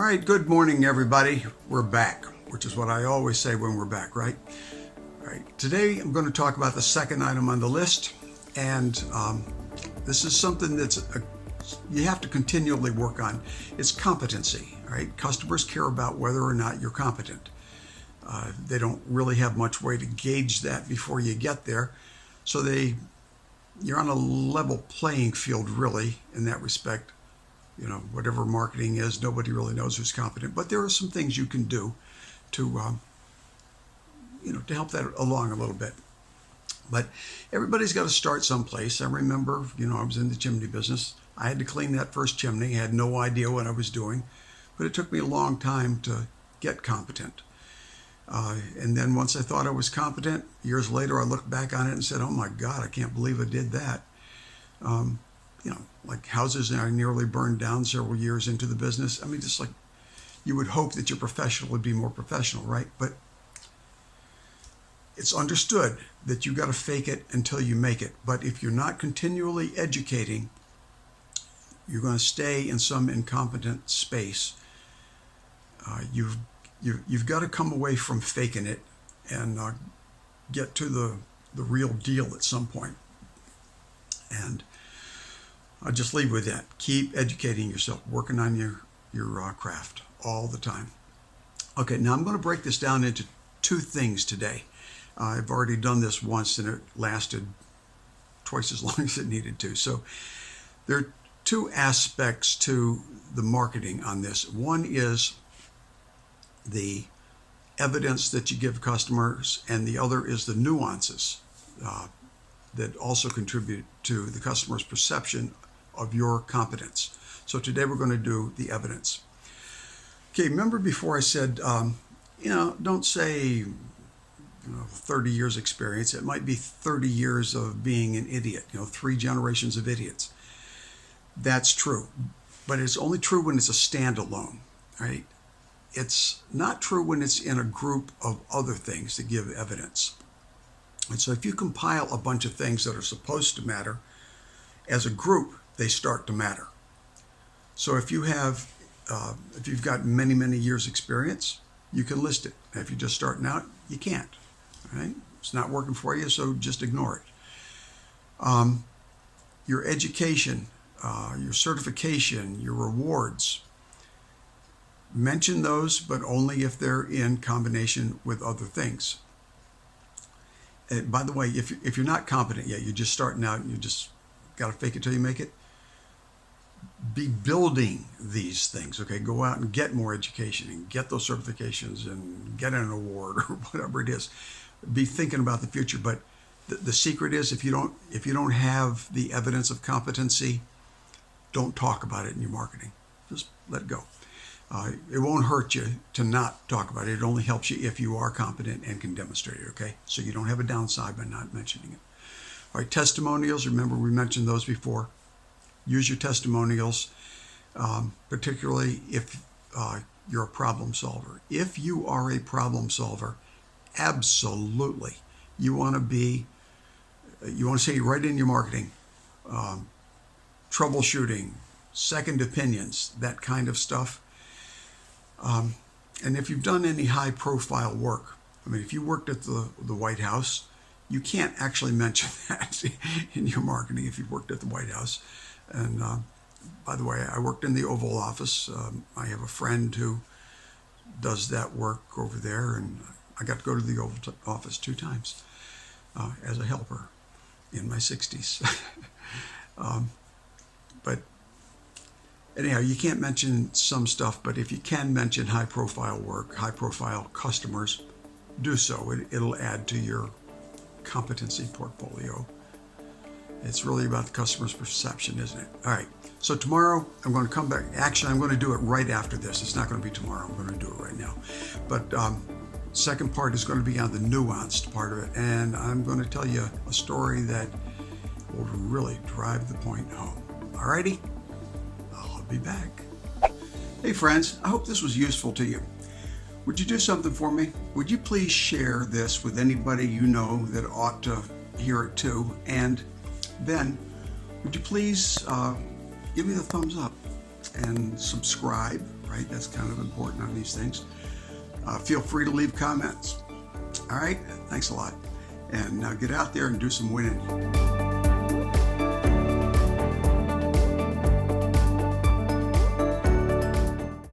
right, good morning, everybody. We're back, which is what I always say when we're back, right? All right, today I'm going to talk about the second item on the list, and this is something you have to continually work on. It's competency, right? Customers care about whether or not you're competent. They don't really have much way to gauge that before you get there, so you're on a level playing field, really, in that respect. You know, whatever marketing is, nobody really knows who's competent. But there are some things you can do to, to help that along a little bit. But everybody's got to start someplace. I remember, I was in the chimney business. I had to clean that first chimney. I had no idea what I was doing. But it took me a long time to get competent. And then once I thought I was competent, years later I looked back on it and said, oh my God, I can't believe I did that. Like houses I nearly burned down several years into the business. I mean, just like you would hope that your professional would be more professional, right? But it's understood that you got to fake it until you make it. But if you're not continually educating, you're going to stay in some incompetent space. You've got to come away from faking it and get to the real deal at some point. And I'll just leave with that. Keep educating yourself, working on your craft all the time. Okay, now I'm going to break this down into two things today. I've already done this once and it lasted twice as long as it needed to. So there are two aspects to the marketing on this. One is the evidence that you give customers, and the other is the nuances that also contribute to the customer's perception of your competence. So today we're going to do the evidence. Okay, remember before I said, don't say 30 years experience. It might be 30 years of being an idiot, 3 generations of idiots. That's true, but it's only true when it's a standalone, right? It's not true when it's in a group of other things that give evidence. And so if you compile a bunch of things that are supposed to matter, as a group, they start to matter. So if you've got many, many years experience, you can list it. If you're just starting out, you can't, right? It's not working for you, so just ignore it. Your education, your certification, your rewards, mention those, but only if they're in combination with other things. And by the way, if you're not competent yet, you're just starting out and you just got to fake it till you make it, be building these things, okay? Go out and get more education and get those certifications and get an award or whatever it is. Be thinking about the future, but the secret is if you don't have the evidence of competency, don't talk about it in your marketing. Just let it go. It won't hurt you to not talk about it. It only helps you if you are competent and can demonstrate it, okay? So you don't have a downside by not mentioning it. All right, testimonials, remember we mentioned those before. Use your testimonials, particularly if you're a problem solver. If you are a problem solver, absolutely. You want to say right in your marketing, troubleshooting, second opinions, that kind of stuff. And if you've done any high profile work, I mean, if you worked at the White House, you can't actually mention that in your marketing if you've worked at the White House. And by the way, I worked in the Oval Office. I have a friend who does that work over there, and I got to go to the Oval Office 2 times as a helper in my 60s. But anyhow, you can't mention some stuff, but if you can mention high-profile work, high-profile customers, do so. It'll add to your competency portfolio. It's really about the customer's perception, isn't it? All right, so tomorrow I'm going to come back. Actually, I'm going to do it right after this. It's not going to be tomorrow. I'm going to do it right now. But second part is going to be on the nuanced part of it, and I'm going to tell you a story that will really drive the point home. All righty? I'll be back. Hey friends, I hope this was useful to you. Would you do something for me? Would you please share this with anybody you know that ought to hear it too? And then, would you please give me the thumbs up and subscribe, right? That's kind of important on these things. Feel free to leave comments. All right, thanks a lot. And now get out there and do some winning.